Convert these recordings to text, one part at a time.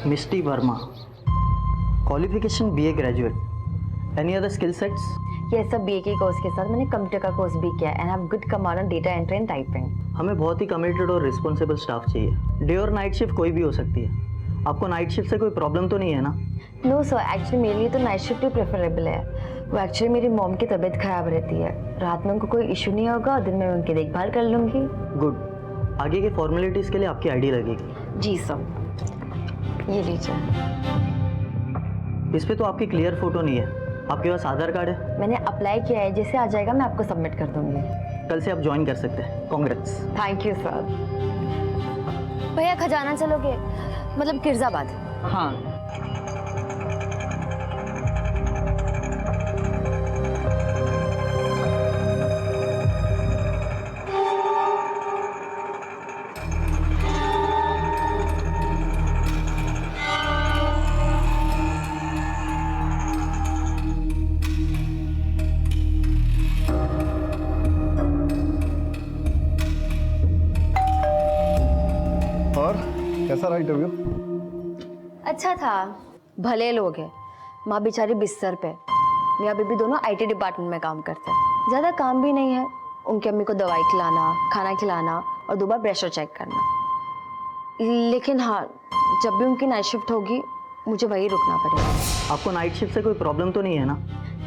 Misty Verma. Qualification BA graduate. Any other skill sets? ये सब BA के course के साथ मैंने कंप्यूटर का कोर्स भी किया and have good command on data entry and typing. हमें बहुत ही कमिटेड और रिस्पॉन्सिबल स्टाफ चाहिए। डे और नाइट शिफ्ट कोई भी हो सकती है। आपको नाइट शिफ्ट से कोई प्रॉब्लम तो नहीं है ना? नो सर, एक्चुअली मेरे लिए तो नाइट शिफ्ट ही प्रेफरेबल है। वो एक्चुअली मेरी मॉम की तबीयत खराब रहती है, रात में उनको कोई इशू नहीं होगा और दिन में मैं उनकी देखभाल कर लूँगी। गुड। आगे की फॉर्मेलिटीज़ के लिए आपकी आईडी लगेगी। जी सर, ये लीजिए। इस पे तो आपकी क्लियर फोटो नहीं है। आपके पास आधार कार्ड है? मैंने अप्लाई किया है, जैसे आ जाएगा मैं आपको सबमिट कर दूंगी। कल से आप ज्वाइन कर सकते हैं। कांग्रेट्स। Thank you sir. भैया खजाना चलोगे? मतलब किरजाबाद। हाँ। कैसा रहा इंटरव्यू? अच्छा था, भले लोग हैं। माँ बेचारी बिस्तर पे, मेरा बेबी दोनों आईटी डिपार्टमेंट में काम करते हैं। ज़्यादा काम भी नहीं है, उनकी अम्मी को दवाई खिलाना, खाना खिलाना और 2 बार प्रेशर चेक करना। लेकिन हाँ, जब भी उनकी नाइट शिफ्ट होगी मुझे वहीं रुकना पड़ेगा। आपको नाइट शिफ्ट से कोई प्रॉब्लम तो नहीं है ना?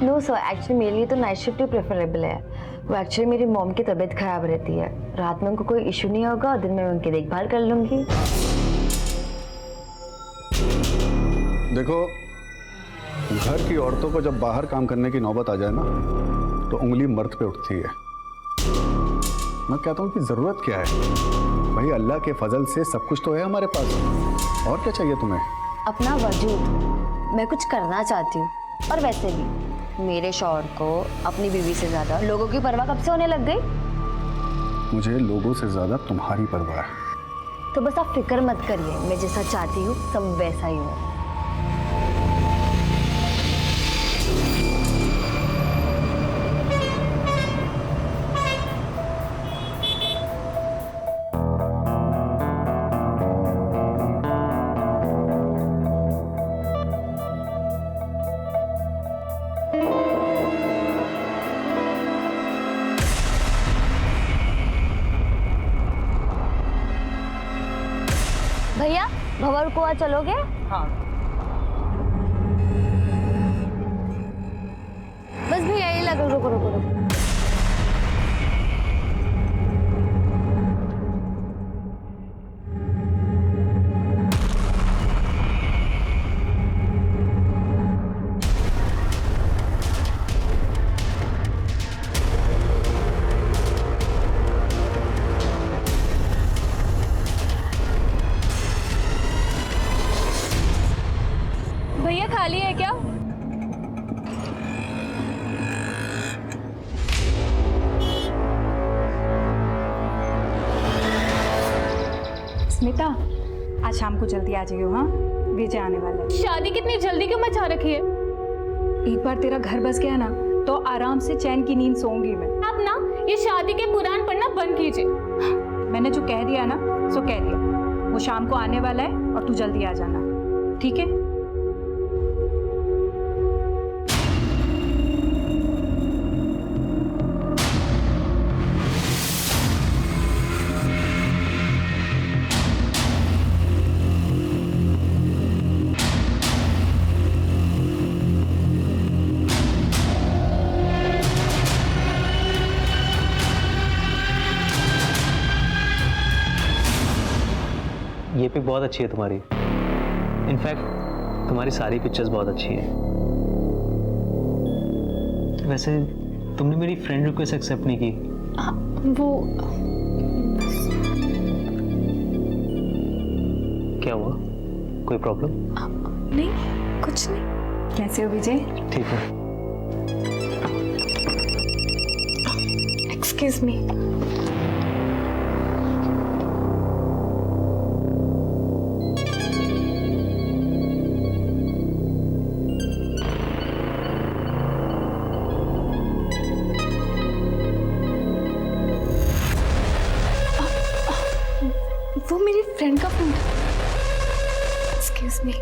नो सर, एक्चुअली मेरे लिए तो नाइट शिफ्ट ही प्रेफरेबल है। वो एक्चुअली मेरी मॉम की तबीयत खराब रहती है, रात में उनको कोई इशू नहीं होगा और दिन में मैं उनकी देखभाल कर लूँगी। देखो, घर की औरतों को जब बाहर काम करने की नौबत आ जाए ना, तो उंगली मर्द पे उठती है। मैं कहता हूँ कि जरूरत क्या है? भाई अल्लाह के फजल से सब कुछ तो है हमारे पास, और क्या चाहिए तुम्हें? अपना वजूद, मैं कुछ करना चाहती हूँ। और वैसे भी मेरे शौहर को अपनी बीवी से ज्यादा लोगों की परवाह कब से होने लग गई? मुझे लोगों से ज्यादा तुम्हारी परवाह है। तो बस आप फिक्र मत करिए, मैं जैसा चाहती हूँ सब वैसा ही हो। भैया भंवर कुआं चलोगे? हाँ। बस भैया यही लगा, रुको रुको रुको। भैया खाली है क्या? स्मिता, आज शाम को जल्दी आ जाइयो। हाँ, विजय आने वाला है। शादी कितनी जल्दी क्यों मचा रखी है? एक बार तेरा घर बस गया ना, तो आराम से चैन की नींद सोऊंगी मैं। आप ना ये शादी के पुराण पढ़ना बंद कीजिए। मैंने जो कह दिया ना, सो कह दिया। वो शाम को आने वाला है और तू जल्दी आ जाना, ठीक है? ये पिक बहुत अच्छी है तुम्हारी। इनफैक्ट तुम्हारी सारी पिक्चर्स बहुत अच्छी है। वैसे तुमने मेरी फ्रेंड रिक्वेस्ट एक्सेप्ट नहीं की। वो क्या हुआ? कोई प्रॉब्लम? नहीं, कुछ नहीं। कैसे हो विजय? ठीक है। Excuse me. वो मेरी फ्रेंड का फोन था। Excuse me.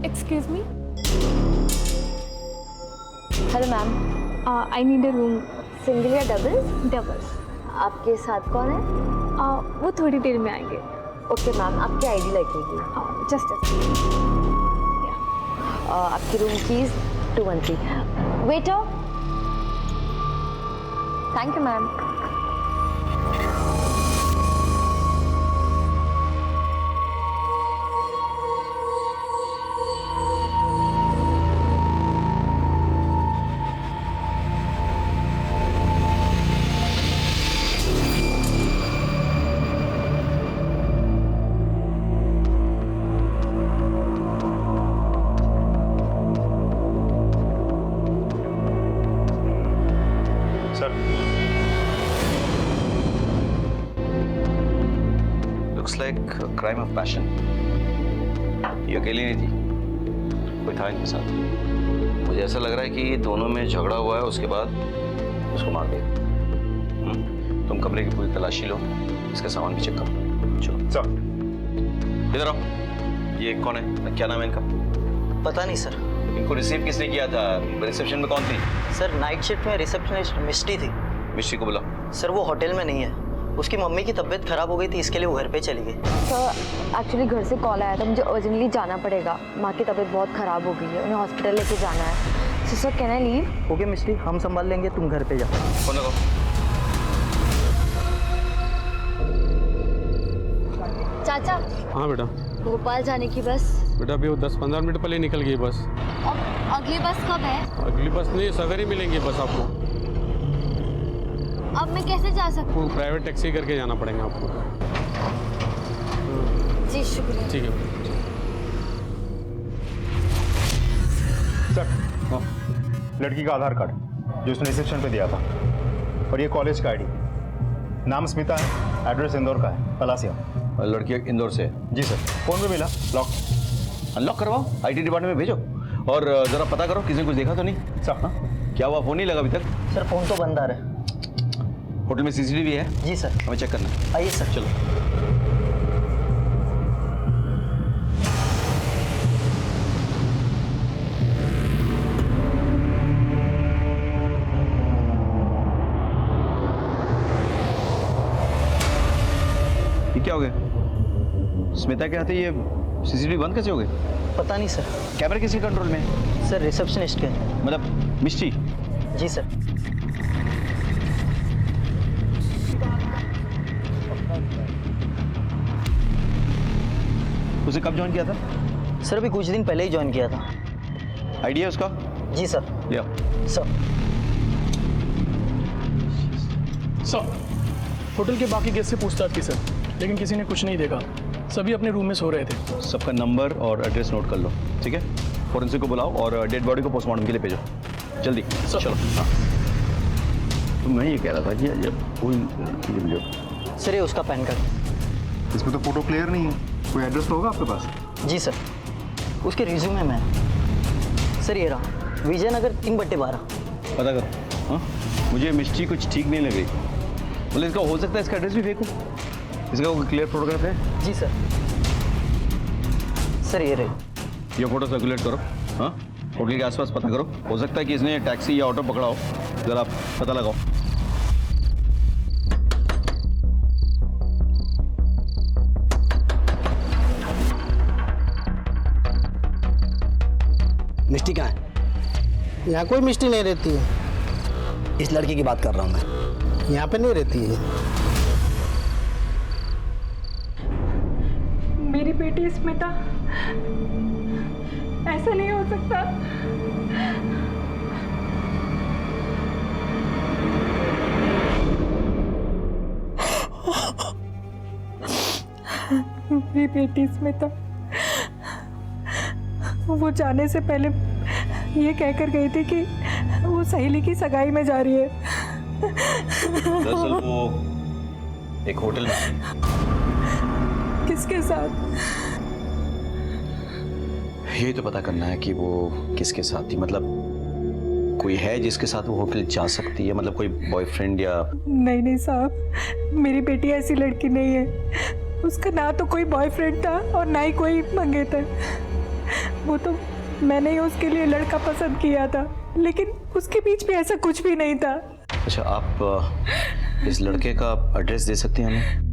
Excuse me, hello ma'am, I need a room. Single या डबल? डबल। आपके साथ कौन है? वो थोड़ी देर में आएंगे। ओके मैम, आपकी आईडी लगेगी। जस्ट आपकी room keys 213। Waiter, thank you ma'am. Looks like a crime of passion. ये अकेली नहीं थी, कोई था इनके साथ। मुझे ऐसा लग रहा है कि दोनों में झगड़ा हुआ है, उसके बाद उसको मार दिया। तुम कमरे की पूरी तलाशी लो, इसका सामान भी चेक करो। चलो सर, इधर आओ। ये कौन है, क्या नाम है इनका? पता नहीं सर। इनको रिसीव किसने किया था? रिसेप्शन में कौन थी? सर नाइट शिफ्ट में रिसेप्शनिस्ट मिस्टी थी। मिस्ट्री को बुलाओ। सर वो होटल में नहीं है, उसकी मम्मी की तबीयत खराब हो गई थी, इसके लिए वो घर पे चली गई। सर एक्चुअली घर से कॉल आया था, मुझे अर्जेंटली जाना पड़ेगा। माँ की तबीयत बहुत ख़राब हो गई है, उन्हें हॉस्पिटल लेके जाना है। So sir can I leave? Okay Misty, हम संभाल लेंगे, तुम घर पे जाओ। फोन लगाओ। चाचा, हाँ बेटा, भोपाल जाने की बस। बेटा अभी वो 10-15 मिनट पहले निकल गई बस। अब अगली बस कब है? अगली बस नहीं, सवेरे मिलेंगी बस आपको। अब मैं कैसे जा सकती वो प्राइवेट टैक्सी करके जाना पड़ेगा आपको। हूँ? जी शुक्रिया। ठीक है। सर, लड़की का आधार कार्ड जो उसने रिसेप्शन पे दिया था, और ये कॉलेज का आईडी। नाम स्मिता है, एड्रेस इंदौर का है, पलासिया। लड़की इंदौर से है। जी सर, फोन पे मिला, लॉक। अनलॉक करवाओ, आईटी डिपार्टमेंट में भेजो, और जरा पता करो किसी ने कुछ देखा तो नहीं। सर, हाँ? क्या हुआ, फोन नहीं लगा अभी तक? सर फ़ोन तो बंद आ रहा है। होटल में सीसीटीवी है? जी सर। हमें चेक करना है। आइए सर। चलो। ये क्या हो गया? स्मिता के हाथे ये सीसीटीवी बंद कैसे हो गए? पता नहीं सर। कैमरे किसी कंट्रोल में है? सर रिसेप्शनिस्ट के। मतलब मिस्ट्री? जी सर। उसे कब ज्वाइन किया था? सर अभी कुछ दिन पहले ही ज्वाइन किया था। आइडिया उसका? जी सर। लिया। सर सर, होटल के बाकी गेस्ट से पूछताछ की सर, लेकिन किसी ने कुछ नहीं देखा। सभी अपने रूम में सो रहे थे। सबका नंबर और एड्रेस नोट कर लो, ठीक है? फॉरेंसिक को बुलाओ और डेड बॉडी को पोस्टमार्टम के लिए भेजो, जल्दी। चलो। हाँ, तो मैं ये कह रहा था कि जब कोई सर ये उसका पैन कार्ड। इसमें तो फोटो क्लियर नहीं है, कोई एड्रेस तो होगा आपके पास? जी सर, उसके रिज्यूमे में है। सर ये रहा, विजयनगर 3/12। पता करो। हाँ, मुझे मिस्ट्री कुछ ठीक नहीं लग रही। बोले इसका हो सकता है इसका एड्रेस भी फेक हो। इसका कोई क्लियर फोटोग्राफ है? जी सर। सर ये रहे। ये फोटो सर्कुलेट करो। हाँ, होटल के आसपास पता करो, हो सकता है कि इसने टैक्सी या ऑटो पकड़ा हो, जरा पता लगाओ। मिष्टी कहाँ है? यहाँ कोई मिष्टी नहीं रहती है। इस लड़की की बात कर रहा हूँ मैं, यहाँ पे नहीं रहती है। मेरी बेटी स्मिता, ऐसा नहीं हो सकता। मेरी बेटी स्मिता, वो जाने से पहले ये कहकर गई थी कि वो सहेली की सगाई में जा रही है। दरअसल वो एक होटल में थी। किसके साथ? यही तो पता करना है कि वो किसके साथ थी। मतलब कोई है जिसके साथ वो होटल जा सकती है, मतलब कोई बॉयफ्रेंड या? नहीं नहीं साहब, मेरी बेटी ऐसी लड़की नहीं है। उसका ना तो कोई बॉयफ्रेंड था और ना ही कोई मंगेतर। वो तो मैंने ही उसके लिए लड़का पसंद किया था, लेकिन उसके बीच में ऐसा कुछ भी नहीं था। अच्छा, आप इस लड़के का एड्रेस दे सकती हैं हमें?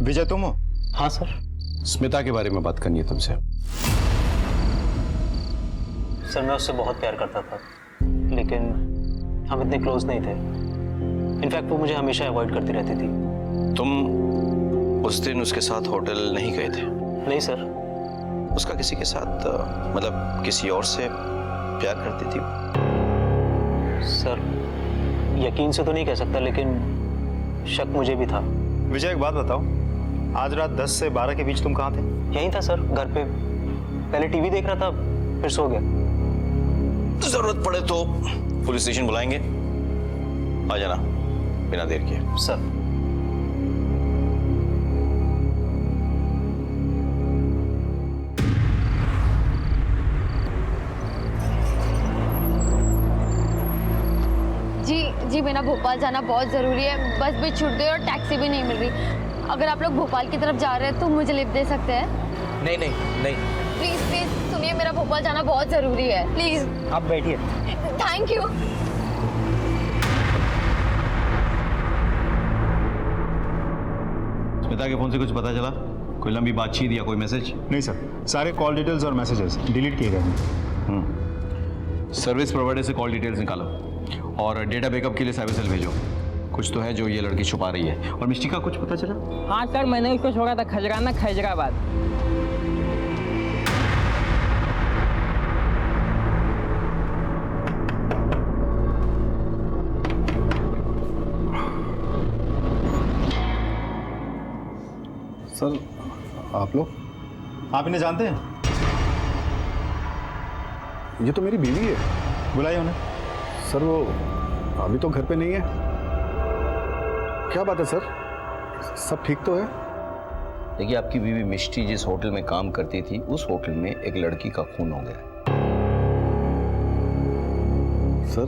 विजय तुम हो? हाँ सर। स्मिता के बारे में बात करनी है तुमसे। सर मैं उससे बहुत प्यार करता था, लेकिन हम इतने क्लोज नहीं थे। इनफैक्ट वो मुझे हमेशा अवॉइड करती रहती थी। तुम उस दिन उसके साथ होटल नहीं गए थे? नहीं सर। उसका किसी के साथ मतलब किसी और से प्यार करती थी? सर यकीन से तो नहीं कह सकता, लेकिन शक मुझे भी था। विजय एक बात बताओ, आज रात 10 से 12 के बीच तुम कहाँ थे? यहीं था सर, घर पे। पहले टीवी देख रहा था, फिर सो गया। जरूरत पड़े तो पुलिस स्टेशन बुलाएंगे, आ जाना बिना देर किए। सर जी मेरा भोपाल जाना बहुत ज़रूरी है। बस भी छूट गई और टैक्सी भी नहीं मिल रही। अगर आप लोग भोपाल की तरफ जा रहे हैं तो मुझे लिफ्ट दे सकते हैं? नहीं नहीं नहीं, प्लीज़ प्लीज़ सुनिए, मेरा भोपाल जाना बहुत ज़रूरी है, प्लीज़। आप बैठिए। Thank you. स्मिता के फोन से कुछ पता चला? कोई लंबी बातचीत या कोई मैसेज? नहीं सर, सारे कॉल डिटेल्स और मैसेजेस डिलीट किए गए हैं। सर्विस प्रोवाइडर से कॉल डिटेल्स निकालो और डेटा बैकअप के लिए साइबर सेल भेजो। कुछ तो है जो ये लड़की छुपा रही है। और मिष्टी का कुछ पता चला? हाँ सर, मैंने उसको छोड़ा था खजराना खैजराबाद। सर आप लोग? आप इन्हें जानते हैं? ये तो मेरी बीवी है। बुलाइए उन्हें। सर वो अभी तो घर पे नहीं है। क्या बात है सर, सब ठीक तो है? देखिए, आपकी बीवी मिष्टी जिस होटल में काम करती थी, उस होटल में एक लड़की का खून हो गया। सर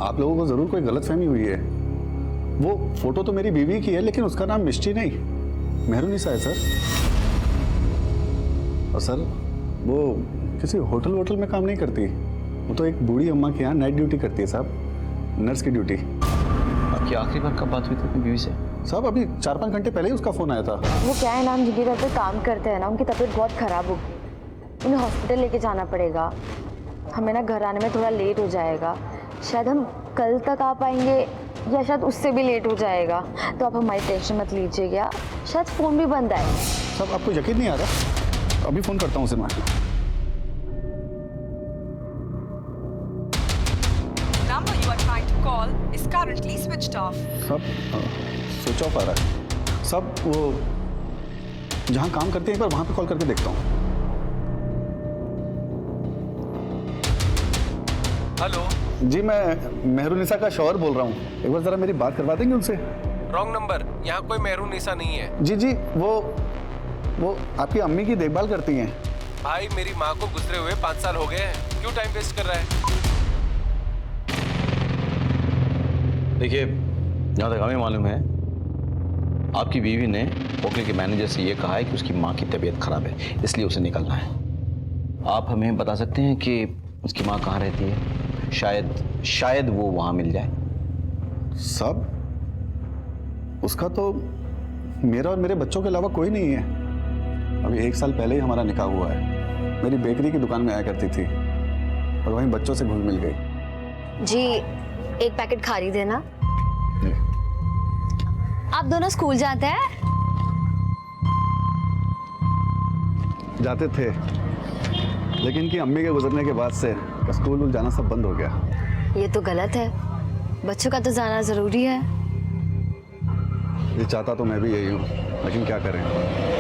आप लोगों को जरूर कोई गलतफहमी हुई है। वो फोटो तो मेरी बीवी की है, लेकिन उसका नाम मिष्टी नहीं, मेहरुनिसा है सर। और सर वो किसी होटल में काम नहीं करती। वो तो एक बूढ़ी अम्मा के यहाँ नाइट ड्यूटी करती है साहब, नर्स की ड्यूटी। आपकी आखिरी बार कब बात हुई थी अपनी बीवी से? साहब अभी 4-5 घंटे पहले ही उसका फ़ोन आया था। वो क्या है ना, हम जिनके घर पे काम करते हैं ना, उनकी तबीयत बहुत ख़राब हो गई। उन्हें हॉस्पिटल लेके जाना पड़ेगा। हमें ना घर आने में थोड़ा लेट हो जाएगा। शायद हम कल तक आ पाएंगे या शायद उससे भी लेट हो जाएगा। तो आप हमारी टेंशन मत लीजिएगा। शायद फ़ोन भी बंद आए। साहब आपको यकीन नहीं आ रहा? अभी फ़ोन करता हूँ उसे मैं। सब स्विच ऑफ आ रहा है। सब वो जहाँ काम करते हैं, एक बार वहाँ पे कॉल करके देखता हूँ। हेलो जी मैं मेहरुनिसा का शौहर बोल रहा हूँ। एक बार जरा मेरी बात करवा देंगे उनसे? रॉन्ग नंबर, यहाँ कोई मेहरुनिसा नहीं है। जी वो आपकी अम्मी की देखभाल करती हैं। भाई मेरी माँ को गुजरे हुए 5 साल हो गए हैं, क्यों टाइम वेस्ट कर रहा है? देखिए, जहाँ तक हमें मालूम है, आपकी बीवी ने होटल के मैनेजर से ये कहा है कि उसकी माँ की तबीयत खराब है, इसलिए उसे निकलना है। आप हमें बता सकते हैं कि उसकी माँ कहाँ रहती है? शायद वो वहाँ मिल जाए। सब उसका तो मेरा और मेरे बच्चों के अलावा कोई नहीं है। अभी 1 साल पहले ही हमारा निकाह हुआ है। मेरी बेकरी की दुकान में आया करती थी और वहीं बच्चों से घुल मिल गई। जी एक पैकेट खारी देना। आप दोनों स्कूल जाते हैं? जाते थे, लेकिन इनकी अम्मी के गुजरने के बाद से स्कूल जाना सब बंद हो गया। ये तो गलत है, बच्चों का तो जाना जरूरी है। ये चाहता तो मैं भी यही हूँ, लेकिन क्या करें,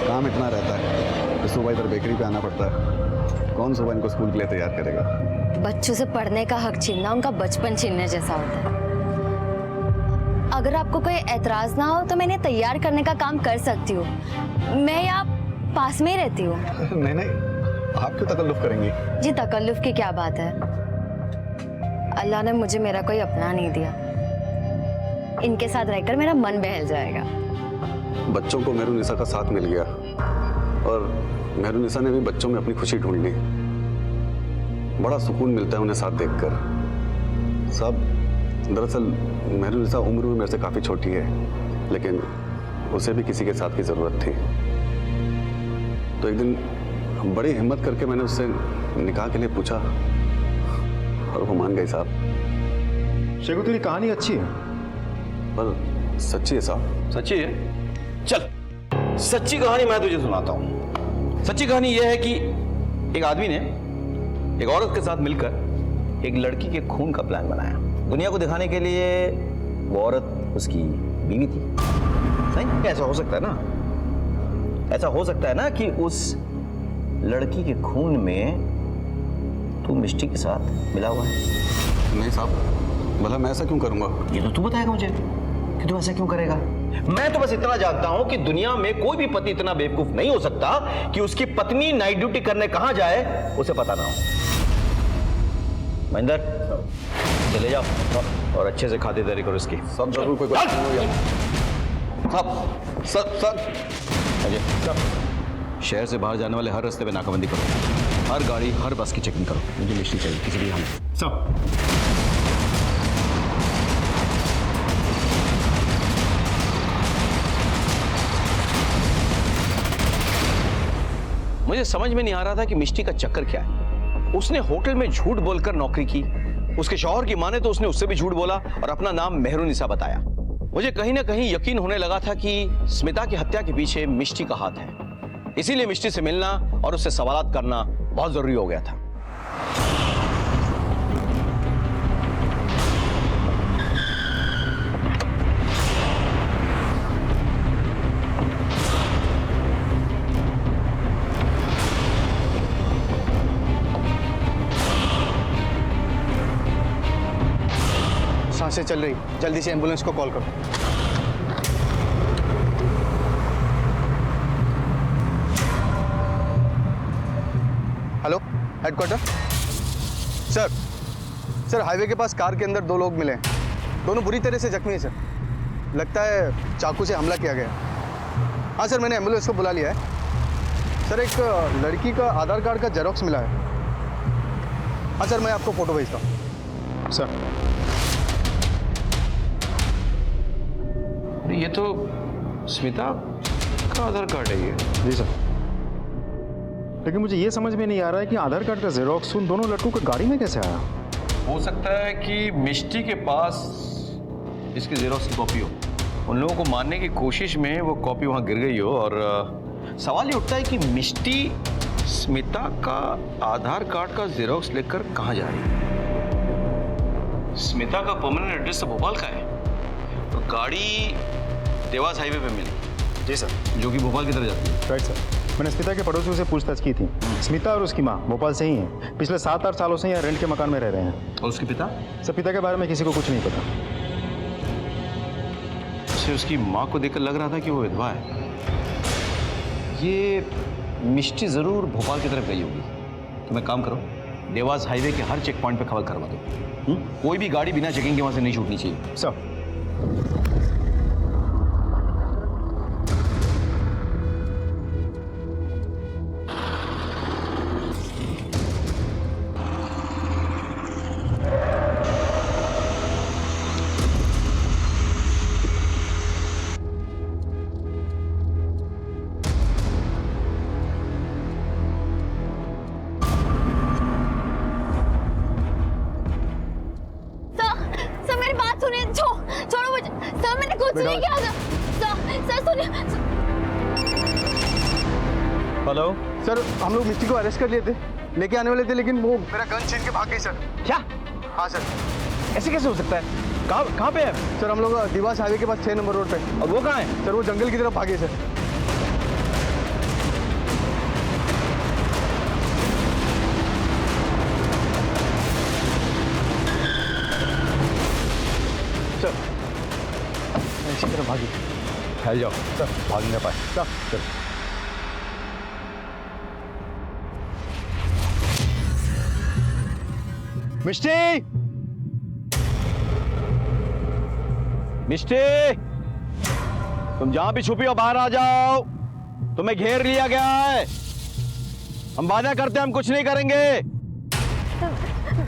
काम इतना रहता है कि सुबह इधर बेकरी पे आना पड़ता है। कौन सुबह इनको स्कूल के लिए तैयार करेगा? बच्चों से पढ़ने का हक छीनना उनका बचपन छीनने जैसा होता है। अगर आपको कोई एतराज ना हो तो मैं इन्हें तैयार करने का काम कर सकती हूँ। मैं यहाँ पास में ही रहती हूँ। नहीं, आप क्यों तकल्लुफ करेंगी? जी तकल्लुफ की क्या बात है, अल्लाह ने मुझे मेरा कोई अपना नहीं दिया। इनके साथ रहकर मेरा मन बहल जाएगा। बच्चों को मेहरुनिसा का साथ मिल गया और मेहरुनिसा ने भी बच्चों में अपनी खुशी ढूंढ ली। बड़ा सुकून मिलता है उन्हें साथ देखकर। सब दरअसल मेहरुनिसा उम्र में मेरे से काफ़ी छोटी है, लेकिन उसे भी किसी के साथ की ज़रूरत थी। तो एक दिन बड़ी हिम्मत करके मैंने उससे निकाह के लिए पूछा और वो मान गई साहब। शेखू तेरी कहानी अच्छी है पर सच्ची है साहब। सच्ची है? चल सच्ची कहानी मैं तुझे सुनाता हूं। सच्ची कहानी यह है कि एक आदमी ने एक औरत के साथ मिलकर एक लड़की के खून का प्लान बनाया। दुनिया को दिखाने के लिए वो औरत उसकी बीवी थी। नहीं, ऐसा हो सकता है ना, ऐसा हो सकता है ना कि उस लड़की के खून में तू मिष्टी के साथ मिला हुआ है। नहीं साहब, भला मैं ऐसा क्यों करूंगा? ये तो तू बताएगा मुझे कि तू ऐसा क्यों करेगा। मैं तो बस इतना जानता हूं कि दुनिया में कोई भी पति इतना बेवकूफ नहीं हो सकता कि उसकी पत्नी नाइट ड्यूटी करने कहां जाए उसे पता ना हो। महेंद्र चले जाओ और अच्छे से खातिरदारी करो इसकी। सब जरूर कोई सब अजय, शहर से बाहर जाने वाले हर रास्ते पे नाकाबंदी करो। हर गाड़ी हर बस की चेकिंग करो। मुझे मिष्टी चाहिए किसी भी हाल में। सब मुझे समझ में नहीं आ रहा था कि मिष्टी का चक्कर क्या है। उसने होटल में झूठ बोलकर नौकरी की। उसके शौहर की माने तो उसने उससे भी झूठ बोला और अपना नाम मेहरुनिसा बताया। मुझे कहीं ना कहीं यकीन होने लगा था कि स्मिता की हत्या के पीछे मिष्टी का हाथ है। इसीलिए मिष्टी से मिलना और उससे सवालात करना बहुत जरूरी हो गया था। सांसें चल रही, जल्दी से एम्बुलेंस को कॉल करो। Hello, headquarter. सर हाईवे के पास कार के अंदर 2 लोग मिले हैं। दोनों बुरी तरह से जख्मी हैं सर। लगता है चाकू से हमला किया गया। हाँ सर, मैंने एम्बुलेंस को बुला लिया है। सर एक लड़की का आधार कार्ड का जेरोक्स मिला है। हाँ सर, मैं आपको फोटो भेजता हूँ। सर ये तो स्मिता का आधार कार्ड है ये। जी सर, लेकिन मुझे ये समझ में नहीं आ रहा है कि आधार कार्ड का जेरोक्स उन दोनों लड़कों की गाड़ी में कैसे आया। हो सकता है कि मिष्टी के पास इसकी जेरोक्स की कॉपी हो। उन लोगों को मारने की कोशिश में वो कॉपी वहां गिर गई हो। और सवाल ये उठता है कि मिष्टी स्मिता का आधार कार्ड का जेरोक्स लेकर कहां जा रही है। स्मिता का परमानेंट एड्रेस तो भोपाल का है। तो गाड़ी देवास हाईवे पे मिली। जी सर, जो कि भोपाल की तरफ जाती है। Right sir. मैंने स्मिता के पड़ोसियों से पूछताछ की थी। स्मिता और उसकी माँ भोपाल से ही हैं। पिछले 7-8 सालों से यहाँ रेंट के मकान में रह रहे हैं। और उसके पिता? सर पिता के बारे में किसी को कुछ नहीं पता। उसे उसकी माँ को देखकर लग रहा था कि वो विधवा है। ये मिष्टी जरूर भोपाल की तरफ गई होगी। तो मैं काम करो, देवास हाईवे के हर चेक पॉइंट पे खबर करवा दो। कोई भी गाड़ी बिना चेकिंग के वहां से नहीं छूटनी चाहिए। सर छोड़ो मुझे सर, मैंने कुछ नहीं किया सर सुनिए। हेलो सर, हम लोग मिस्टी को अरेस्ट कर लिए थे, लेके आने वाले थे, लेकिन वो मेरा गन छीन के भाग गई सर। क्या? हाँ सर। ऐसे कैसे हो सकता है? कहाँ पे है सर? हम लोग देवास हाईवे के पास 6 नंबर रोड पे। और वो कहाँ है? सर वो जंगल की तरफ भागे सर। इसी तरह भागी। फैल जाओ सर, भाग नहीं पाए। सर मिष्टी, मिष्टी, तुम जहां भी छुपी हो बाहर आ जाओ। तुम्हें घेर लिया गया है। हम वादा करते हैं हम कुछ नहीं करेंगे।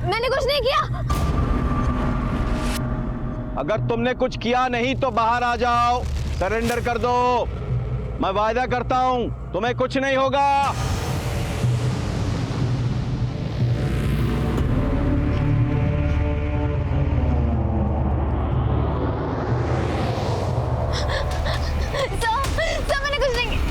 मैंने कुछ नहीं किया। अगर तुमने कुछ किया नहीं तो बाहर आ जाओ, सरेंडर कर दो। मैं वादा करता हूं तुम्हें कुछ नहीं होगा। सर मैंने कुछ नहीं किया।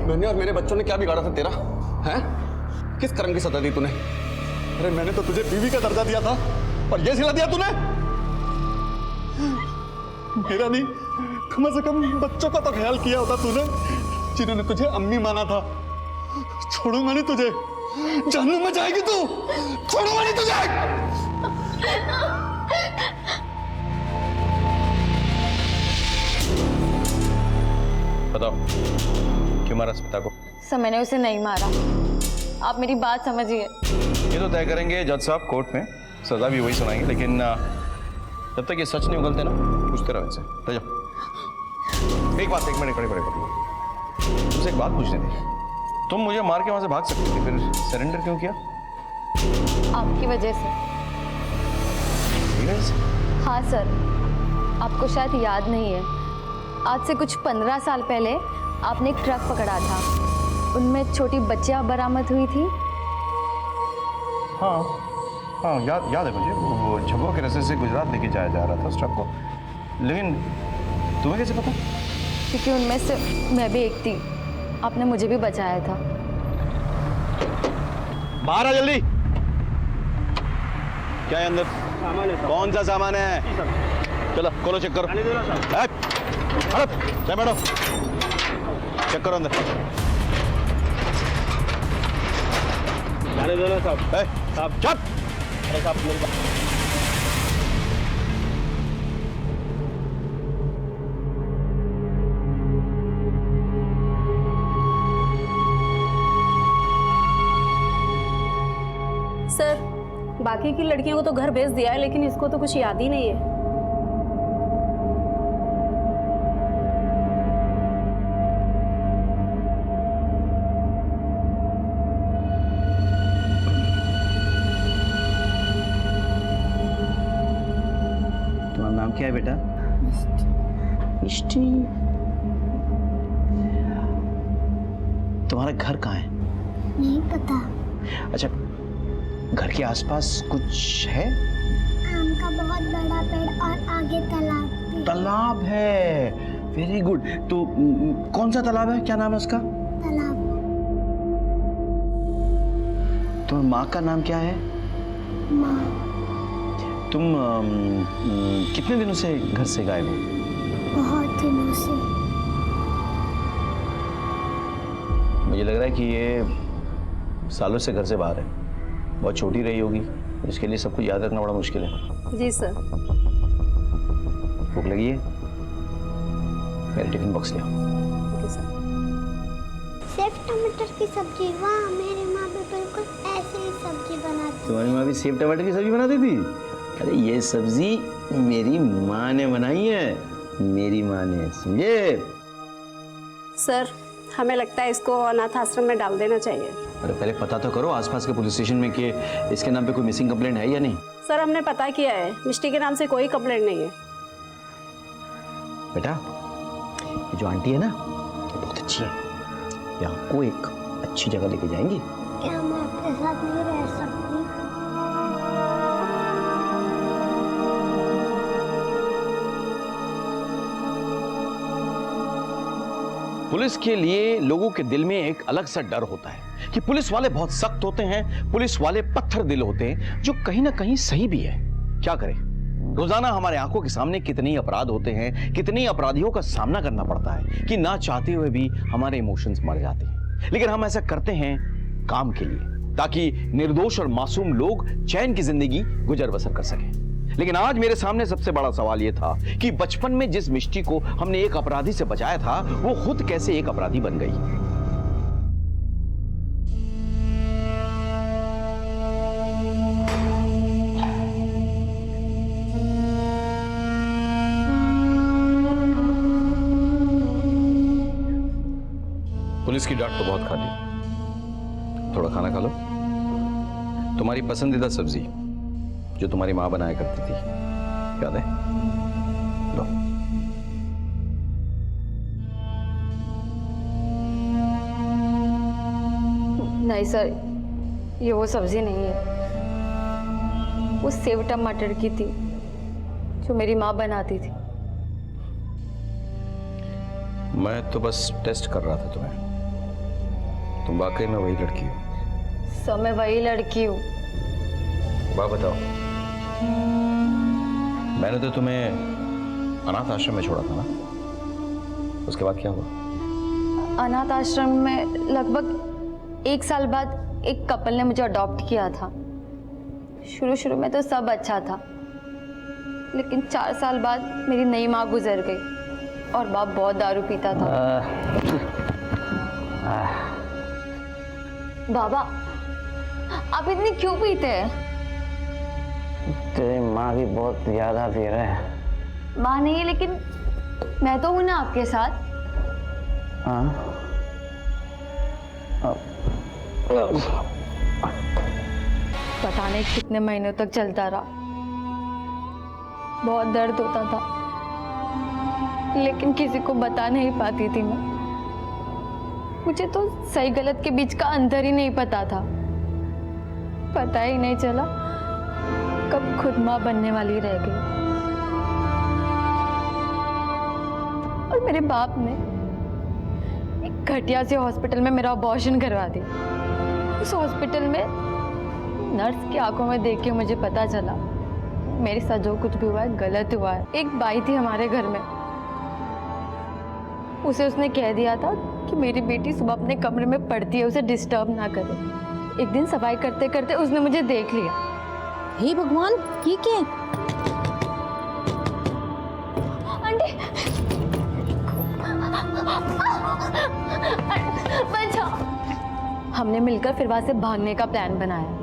मैंने और मेरे बच्चों ने क्या बिगाड़ा था तेरा? हैं? किस कर्म की सजा दी तूने? अरे मैंने तो तुझे बीवी का दर्जा दिया था और ये सिला दिया तूने? मेरा नहीं, कम से कम बच्चों का तो ख्याल किया होता तूने, जिन्होंने तुझे अम्मी माना था। छोड़ूंगा नहीं तुझे, जहन्नुम में जाएगी तू। छोड़ूंगा नहीं तुझे। बताओ क्यों मारा स्मिता को? सर मैंने उसे नहीं मारा, आप मेरी बात समझिए। ये तो तय करेंगे जज साहब कोर्ट में, सजा भी वही सुनाएंगे, लेकिन जब तक ये सच नहीं उगलते ना, पूछते रहो इनसे। तो जाओ। एक मिनट खड़े तुमसे एक बात पूछनी थी। तुम मुझे मार के वहां से भाग सकती थी, फिर सरेंडर क्यों किया? आपकी वजह से। हाँ सर, आपको शायद याद नहीं है, आज से कुछ 15 साल पहले आपने एक ट्रक पकड़ा था, उनमें छोटी बच्चियां बरामद हुई थी। हाँ याद है मुझे। वो झब्बों के रास्ते से गुजरात लेके जाया जा रहा था उस ट्रक को। लेकिन तुम्हें कैसे पता? क्योंकि उनमें से मैं भी एक थी, आपने मुझे भी बचाया था। बाहर आ जल्दी। क्या है अंदर? सामान है। कौन सा सामान है? चलो खोलो, चेक करो। बैठो, चेक करो अंदर। साहब चुप। सर बाकी की लड़कियों को तो घर भेज दिया है, लेकिन इसको तो कुछ याद ही नहीं है। नाम क्या है बेटा? मिष्टी। तुम्हारा घर कहाँ है? नहीं पता। अच्छा, घर के आसपास कुछ है? आम का बहुत बड़ा पेड़ और आगे तालाब भी। तालाब है, वेरी गुड। तो कौन सा तालाब है? क्या नाम है उसका? तालाब। तुम्हारी माँ का नाम क्या है? माँ। तुम कितने दिनों से घर से गायब हो? बहुत दिनों से। मुझे लग रहा है कि ये सालों से घर से बाहर है, बहुत छोटी रही होगी, इसके लिए सब कुछ याद रखना बड़ा मुश्किल है। जी सर। भूख लगी है? मेरे टिफिन बॉक्स ले आओ। सेव टमाटर की सब्जी, वाह, मेरी माँ भी बिल्कुल ऐसे ही सब्जी बनाती। तुम्हारी माँ भी सेव टमाटर की सब्जी बनाती थी? अरे ये सब्जी मेरी माँ ने बनाई है, मेरी माँ ने, समझे? सर हमें लगता है इसको अनाथ आश्रम में डाल देना चाहिए। अरे पहले पता तो करो आसपास के पुलिस स्टेशन में कि इसके नाम पे कोई मिसिंग कंप्लेंट है या नहीं। सर हमने पता किया है, मिष्टी के नाम से कोई कंप्लेंट नहीं है। बेटा ये जो आंटी है ना, ये बहुत अच्छी है, ये आपको एक अच्छी जगह लेके जाएंगी। क्या मैं आपके साथ नहीं रह सकती? पुलिस के लिए लोगों के दिल में एक अलग सा डर होता है कि पुलिस वाले बहुत सख्त होते हैं, पुलिस वाले पत्थर दिल होते हैं, जो कहीं ना कहीं सही भी है। क्या करें, रोजाना हमारे आंखों के सामने कितने अपराध होते हैं, कितने अपराधियों का सामना करना पड़ता है कि ना चाहते हुए भी हमारे इमोशंस मर जाते हैं। लेकिन हम ऐसा करते हैं काम के लिए, ताकि निर्दोष और मासूम लोग चैन की जिंदगी गुजर बसर कर सकें। लेकिन आज मेरे सामने सबसे बड़ा सवाल यह था कि बचपन में जिस मिष्टी को हमने एक अपराधी से बचाया था, वो खुद कैसे एक अपराधी बन गई। पुलिस की डांट तो बहुत खा ली, थोड़ा खाना खा लो। तुम्हारी पसंदीदा सब्जी जो तुम्हारी माँ बनाया करती थी, याद है? लो। नहीं सर, ये वो सब्जी नहीं है, वो सेव टमाटर की थी जो मेरी माँ बनाती थी। मैं तो बस टेस्ट कर रहा था तुम्हें, तुम वाकई में वही लड़की हो। सर मैं वही लड़की हूँ। बात बताओ, मैंने तो तुम्हें अनाथ आश्रम में छोड़ा था ना, उसके बाद क्या हुआ? अनाथ आश्रम में लगभग 1 साल बाद एक कपल ने मुझे अडॉप्ट किया था। शुरू में तो सब अच्छा था, लेकिन 4 साल बाद मेरी नई माँ गुजर गई और बाप बहुत दारू पीता था। बाबा, आप इतनी क्यों पीते हैं? तेरी माँ भी बहुत ज्यादा पी रहा है। माँ नहीं, लेकिन मैं तो हूं ना आपके साथ। हाँ, पता नहीं कितने महीनों तक चलता रहा, बहुत दर्द होता था, लेकिन किसी को बता नहीं पाती थी मैं। मुझे तो सही गलत के बीच का अंतर ही नहीं पता था। पता ही नहीं चला कब खुद माँ बनने वाली रह गई। और मेरे बाप ने एक घटिया से हॉस्पिटल में मेरा अबॉर्शन करवा दिया। उस हॉस्पिटल में नर्स की आंखों में देख के मुझे पता चला मेरे साथ जो कुछ भी हुआ है गलत हुआ है। एक बाई थी हमारे घर में, उसे उसने कह दिया था कि मेरी बेटी सुबह अपने कमरे में पढ़ती है, उसे डिस्टर्ब ना करे। एक दिन सफाई करते करते उसने मुझे देख लिया। हे भगवान, ये क्या? आंटी, बचाओ। हमने मिलकर फिर वहां से भागने का प्लान बनाया।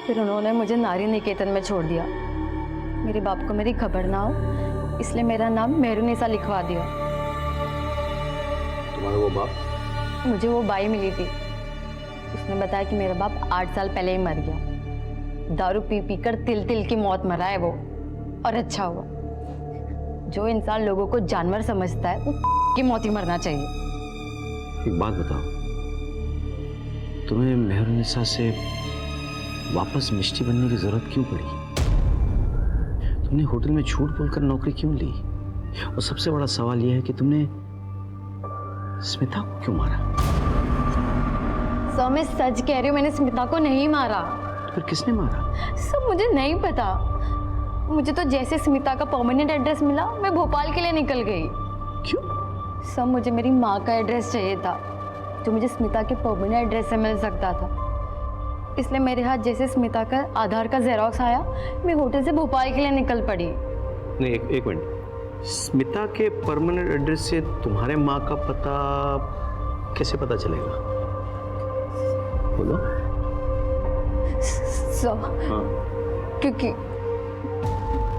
फिर उन्होंने मुझे नारी निकेतन में छोड़ दिया। मेरे बाप को मेरी खबर ना हो, इसलिए मेरा नाम मेहरुनिसा लिखवा दिया। तुम्हारा वो बाप? मुझे वो बाई मिली थी, उसने बताया कि मेरा बाप 8 साल पहले ही मर गया। दारू पी पी कर तिल तिल की मौत मरा है वो, और अच्छा हुआ। जो इंसान लोगों को जानवर समझता है वो की मौत ही मरना चाहिए। एक बात बताओ, तुम्हें मेहरुनिसा से वापस मिष्टी बनने की जरूरत क्यों पड़ी? तुमने होटल में झूठ बोलकर नौकरी क्यों ली? और सबसे बड़ा सवाल यह है कि तुमने स्मिता को क्यों मारा? सर मैं सच कह रही हूँ, मैंने स्मिता को नहीं मारा। तो फिर किसने मारा? सर मुझे नहीं पता। मुझे तो जैसे स्मिता का परमानेंट एड्रेस मिला, मैं भोपाल के लिए निकल गई। क्यों? सर मुझे मेरी माँ का एड्रेस चाहिए था, जो मुझे स्मिता के परमानेंट एड्रेस से मिल सकता था। इसलिए मेरे हाथ जैसे स्मिता का आधार का जेरॉक्स आया, मैं होटल से भोपाल के लिए निकल पड़ी। नहीं, एक मिनट। स्मिता के परमानेंट एड्रेस से तुम्हारे माँ का पता कैसे पता चलेगा? बोलो। सर हाँ। क्योंकि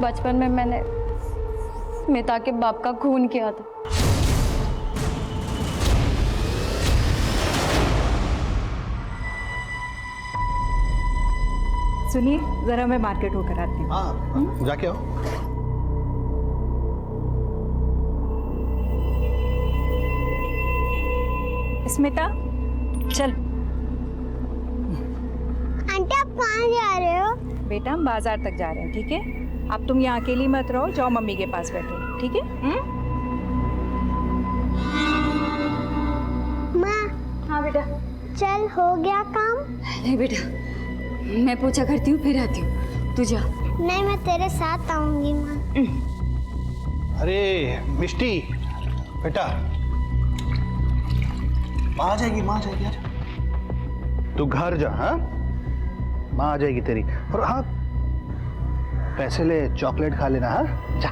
बचपन में मैंने स्मिता के बाप का खून किया था। सुनिए, जरा मैं मार्केट होकर आती हूँ। हाँ, जाके आओ। स्मिता, चल। आंटी आप कहाँ जा रहे हो? बेटा हम बाजार तक जा रहे हैं, ठीक है? अब तुम यहाँ अकेली मत रहो, जाओ मम्मी के पास बैठो, ठीक है? माँ। हाँ बेटा। चल हो गया काम। नहीं बेटा, मैं पूछा करती हूँ फिर आती हूँ, तू जा। नहीं, मैं तेरे साथ आऊंगी माँ। अरे मिष्टी बेटा, माँ आ जाएगी, माँ आ जाएगी यार। तू घर जा, हाँ, माँ आ जाएगी तेरी। और हाँ, पैसे ले, चॉकलेट खा लेना, हाँ, जा।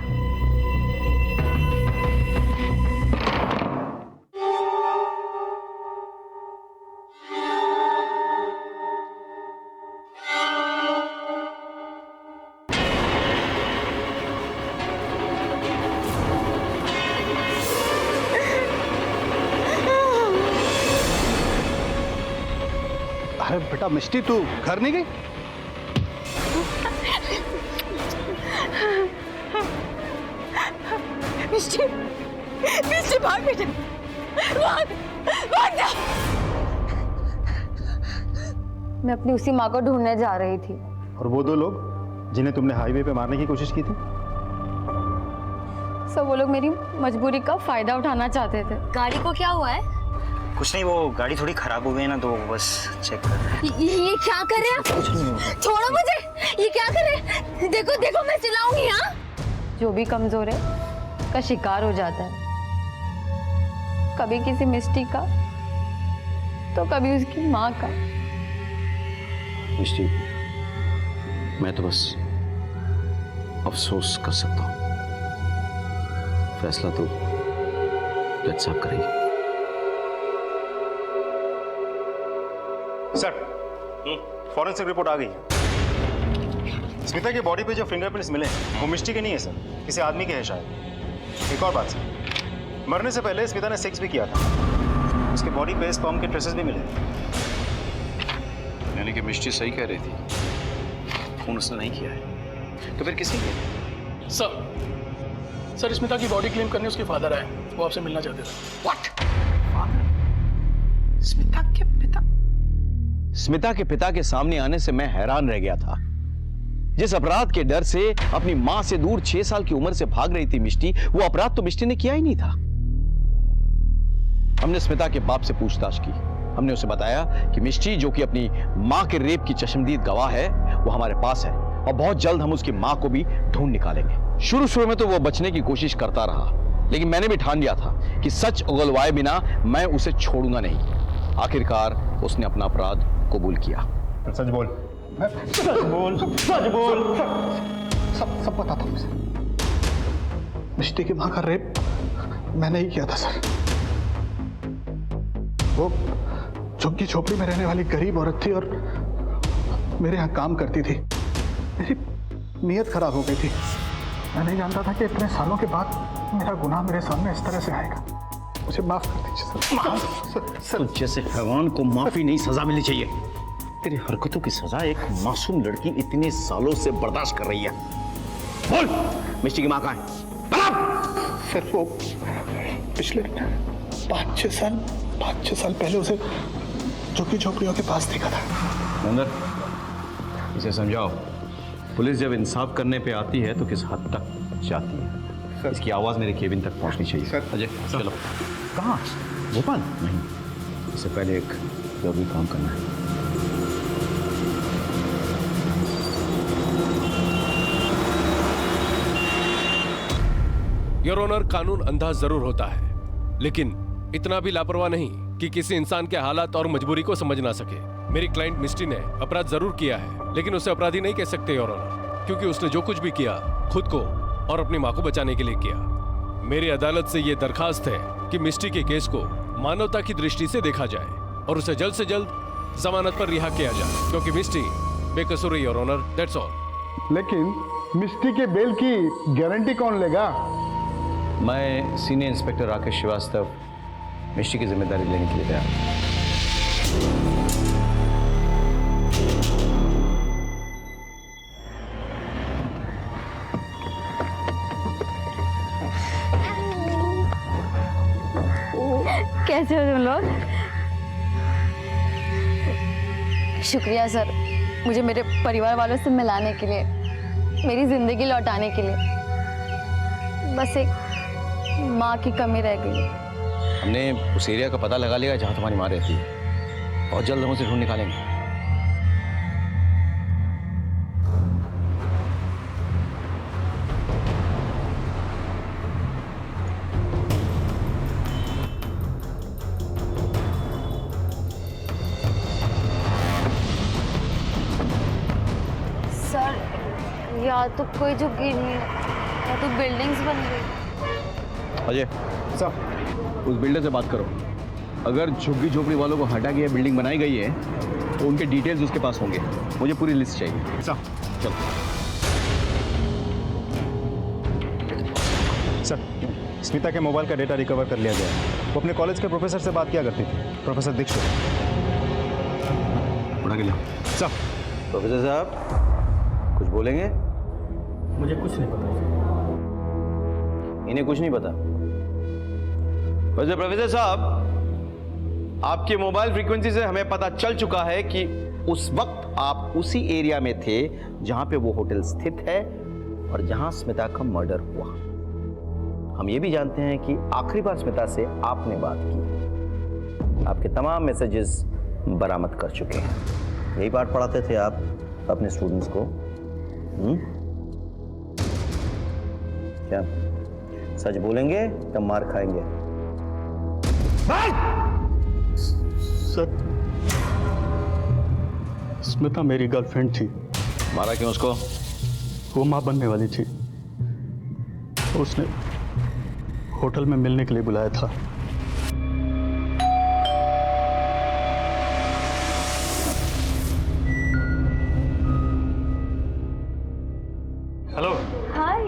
अरे बेटा मिष्टी, तू घर नहीं गई? मिष्टी, मिष्टी भाग बेटा, भाग, भाग जा। मैं अपनी उसी माँ को ढूंढने जा रही थी। और वो दो लोग जिन्हें तुमने हाईवे पे मारने की कोशिश की थी? सब वो लोग मेरी मजबूरी का फायदा उठाना चाहते थे। गाड़ी को क्या हुआ है? कुछ नहीं, वो गाड़ी थोड़ी खराब हो गई ना, तो बस चेक कर रहे हैं। ये क्या कर रहे हैं? छोड़ो मुझे, ये क्या कर रहे हैं? देखो देखो, मैं चिल्लाऊंगी। हाँ, जो भी कमजोर है का शिकार हो जाता है, कभी किसी मिष्टी का तो कभी उसकी माँ का। मिष्टी, मैं तो बस अफसोस कर सकता हूँ, फैसला तो जज साहब करेंगे। सर, फॉरेंसिक रिपोर्ट आ गई है। स्मिता की बॉडी पे जो फिंगरप्रिंट्स मिले वो मिष्टी के नहीं है सर, किसी आदमी के हैं शायद। एक और बात सर, मरने से पहले स्मिता ने सेक्स भी किया था, उसके बॉडी पे स्पर्म के ट्रेसेस भी मिले। यानी कि मिष्टी सही कह रही थी, खून उसने नहीं किया है, तो फिर किसी ने? सर स्मिता की बॉडी क्लेम करने उसके फादर आए, वो आपसे मिलना चाहते थे। व्हाट? स्मिता के पिता? स्मिता के पिता के सामने आने से मैं हैरान रह गया था। जिस अपराध के डर से अपनी मां से दूर 6 साल की उम्र से भाग रही थी मिष्टी, वो अपराध तो मिष्टी ने किया ही नहीं था। हमने स्मिता के बाप से पूछताछ की। हमने उसे बताया कि मिष्टी, जो कि अपनी मां के रेप की चश्मदीद गवाह है, वो हमारे पास है और बहुत जल्द हम उसकी मां को भी ढूंढ निकालेंगे। शुरू में तो वो बचने की कोशिश करता रहा, लेकिन मैंने भी ठान लिया था कि सच उगलवाए बिना मैं उसे छोड़ूंगा नहीं। आखिरकार उसने अपना अपराध कबूल किया। सच बोल, सच बोल, सच बोल। सब पता था मुझे। मिष्टी की मां का रेप मैंने ही किया था सर। वो झुग्गी झोपड़ी में रहने वाली गरीब औरत थी और मेरे यहाँ काम करती थी। मेरी नीयत खराब हो गई थी। मैं नहीं जानता था कि इतने सालों के बाद मेरा गुनाह मेरे सामने इस तरह से आएगा। मुझे माफ कर दीजिए सर। तो जैसे हैवान को माफी नहीं, सजा मिलनी चाहिए। तेरी हरकतों की सजा एक मासूम लड़की इतने सालों से बर्दाश्त कर रही है। बोल, मिष्टी की मां कहाँ है? सर वो पिछले 5-6 साल पहले उसे झुग्गी झोपड़ियों के पास देखा था। अंदर इसे समझाओ, पुलिस जब इंसाफ करने पे आती है तो किस हद तक जाती है। इसकी आवाज मेरे केबिन तक पहुंचनी चाहिए। सर अजय चलो। कहाँ? भोपाल? नहीं, इससे पहले एक जरूरी काम करना है। योर ऑनर, कानून अंधा जरूर होता है, लेकिन इतना भी लापरवाह नहीं कि किसी इंसान के हालात और मजबूरी को समझ ना सके। मेरी क्लाइंट मिष्टी ने अपराध जरूर किया है, लेकिन उसे अपराधी नहीं कह सकते योर ऑनर, क्योंकि उसने जो कुछ भी किया खुद को और अपनी मां को बचाने के लिए किया। मेरी अदालत से यह दरखास्त है कि मिष्टी के केस को मानवता की दृष्टि से देखा जाए और उसे जल्द से जल्द जमानत पर रिहा किया जाए, क्योंकि मिष्टी बेकसूर है योर ऑनर, दैट्स ऑल। लेकिन मिष्टी के बेल की गारंटी कौन लेगा? मैं सीनियर इंस्पेक्टर राकेश श्रीवास्तव मिष्टी की जिम्मेदारी लेने के लिए तैयार हूं। कैसे हो तुम लोग? शुक्रिया सर, मुझे मेरे परिवार वालों से मिलाने के लिए, मेरी जिंदगी लौटाने के लिए। बस एक माँ की कमी रह गई। हमने उस एरिया का पता लगा लिया जहाँ तुम्हारी माँ रहती है। बहुत जल्द हम उसे ढूंढ निकालेंगे। सर, या तो कोई झुग्गी नहीं है या तो बिल्डिंग्स बन गई। अजय सर, उस बिल्डर से बात करो। अगर झुग्गी झोपड़ी वालों को हटा के बिल्डिंग बनाई गई है तो उनके डिटेल्स उसके पास होंगे। मुझे पूरी लिस्ट चाहिए। सर, चलो। सर, स्मिता के मोबाइल का डेटा रिकवर कर लिया गया है। वो अपने कॉलेज के प्रोफेसर से बात किया करती थी, प्रोफेसर दीक्षित। उड़ा के लिया। सर, प्रोफेसर साहब कुछ बोलेंगे? मुझे कुछ नहीं पता। इन्हें कुछ नहीं पता। वैसे प्रोफेसर साहब, आपके मोबाइल फ्रीक्वेंसी से हमें पता चल चुका है कि उस वक्त आप उसी एरिया में थे जहां पे वो होटल स्थित है और जहां स्मिता का मर्डर हुआ। हम ये भी जानते हैं कि आखिरी बार स्मिता से आपने बात की। आपके तमाम मैसेजेस बरामद कर चुके हैं। यही पाठ पढ़ाते थे आप अपने स्टूडेंट्स को? क्या सच बोलेंगे तब मार खाएंगे? सर, स्मिता मेरी गर्लफ्रेंड थी। मारा क्यों उसको? वो मां बनने वाली थी। उसने होटल में मिलने के लिए बुलाया था। Hello. Hi.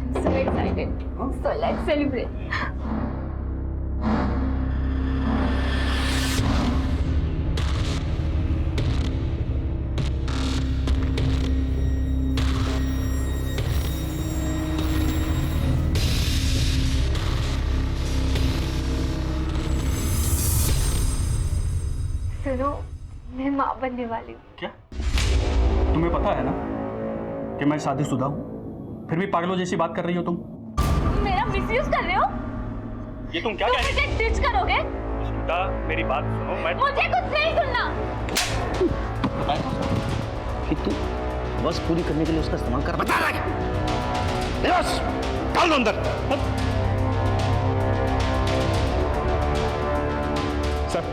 I'm so excited. So let's celebrate. सुनो, मैं माँ बनने वाली हूँ। क्या? तुम्हें पता है ना कि मैं शादीशुदा हूँ, फिर भी पागलों जैसी बात कर रही हो तुम। मेरा मिसयूज कर रहे हो? ये तुम क्या कह रही हो? मुझे टिच करोगे? सुनीता, मेरी बात सुनो। मैं मुझे कुछ नहीं सुनना। कि तू बस पूरी करने के लिए उसका इस्तेमाल कर। बता रहा है। बस डाल दो अंदर। सर,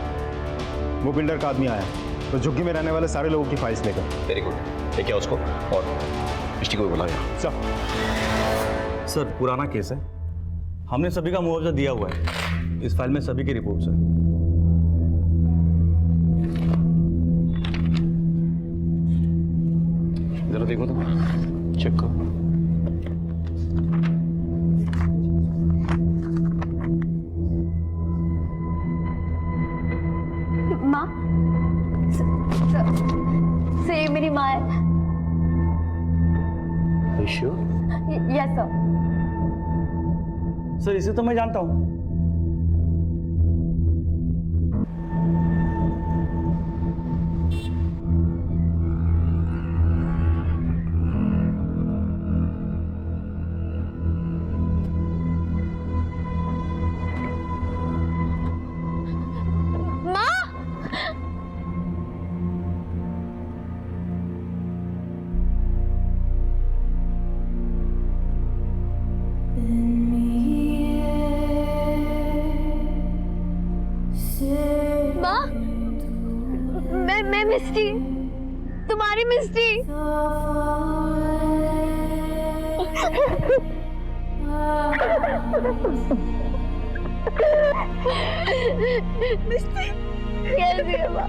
वो बिल्डर का आदमी आया तो झुग्गी में रहने वाले सारे लोगों की फाइल्स लेकर। Very good. लेके आओ उसको और मिष्टी को भी बुलाया। सर, पुराना केस है, हमने सभी का मुआवजा दिया हुआ है। इस फाइल में सभी की रिपोर्ट्स है। जरा देखो तो, चेक करो। माँ, से ये मेरी माँ है। Yes sir. सर, इसे तो मैं जानता हूँ। मैं मिस्टी, तुम्हारी मिस्टी। मिस्टी कैसी है माँ?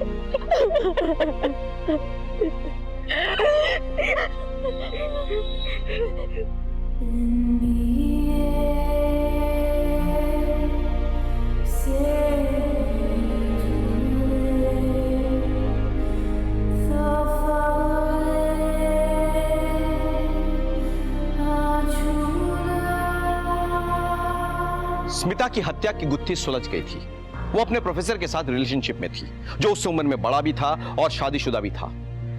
स्मिता की हत्या की गुत्थी सुलझ गई थी। वो अपने प्रोफेसर के साथ रिलेशनशिप में थी, जो उस उम्र में बड़ा भी था और शादीशुदा भी था।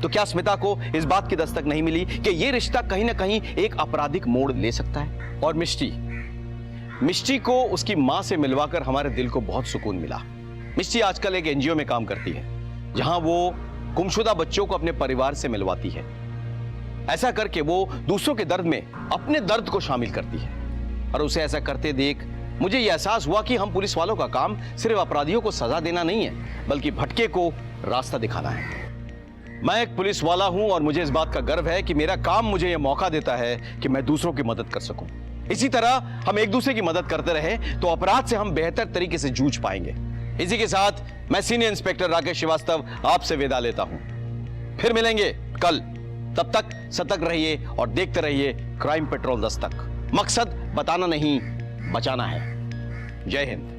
तो क्या स्मिता को इस बात की दस्तक नहीं मिली कि यह रिश्ता कहीं ना कहीं एक आपराधिक मोड़ ले सकता है? और मिष्टी को उसकी मां से मिलवाकर हमारे दिल को बहुत सुकून मिला। मिष्टी आजकल एक एनजीओ में काम करती है, जहां वो गुमशुदा बच्चों को अपने परिवार से मिलवाती है। ऐसा करके वो दूसरों के दर्द में अपने दर्द को शामिल करती है। और उसे ऐसा करते देख मुझे यह एहसास हुआ कि हम पुलिस वालों का काम सिर्फ अपराधियों को सजा देना नहीं है, बल्कि भटके को रास्ता दिखाना है। मैं एक पुलिस वाला हूं और मुझे इस बात का गर्व है कि मेरा काम मुझे यह मौका देता है कि मैं दूसरों की मदद कर सकूं। इसी तरह हम एक दूसरे की मदद करते रहे तो अपराध से हम बेहतर तरीके से जूझ पाएंगे। इसी के साथ मैं सीनियर इंस्पेक्टर राकेश श्रीवास्तव आपसे विदा लेता हूं। फिर मिलेंगे कल। तब तक सतर्क रहिए और देखते रहिए क्राइम पेट्रोल दस्तक। मकसद बताना नहीं, बचाना है। जय हिंद।